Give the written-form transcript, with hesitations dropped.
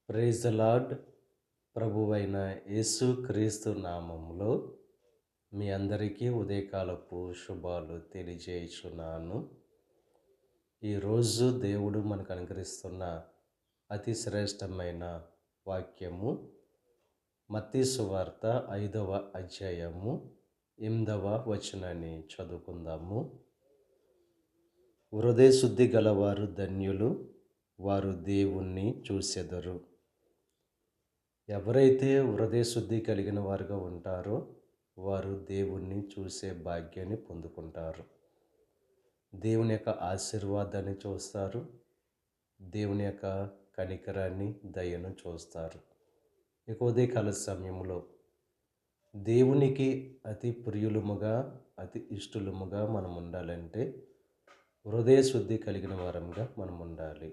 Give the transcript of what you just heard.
Praise the lord. ప్రభువైన యేసు క్రీస్తు నామములో మీ అందరికీ ఉదయకాలపు శుభాలు తెలియజేయుచున్నాను. ఈరోజు దేవుడు మనకు అనుగ్రహిస్తున్న అతి శ్రేష్టమైన వాక్యము మత్తయి సువార్త 5వ అధ్యాయము 8వ వచనాన్ని చదువుకుందాము. హృదయ శుద్ధి గలవారు ధన్యులు, వారు దేవుణ్ణి చూసెదరు. ఎవరైతే హృదయ శుద్ధి కలిగిన వారుగా ఉంటారో వారు దేవుణ్ణి చూసే భాగ్యాన్ని పొందుకుంటారు. దేవుని యొక్క ఆశీర్వాదాన్ని చూస్తారు. దేవుని యొక్క కనికరాన్ని, దయను చూస్తారు. ఇక ఉదయకాల సమయంలో దేవునికి అతి ప్రియులముగా, అతి ఇష్టలుముగా మనం ఉండాలంటే హృదయ శుద్ధి కలిగిన వారంగా మనం ఉండాలి.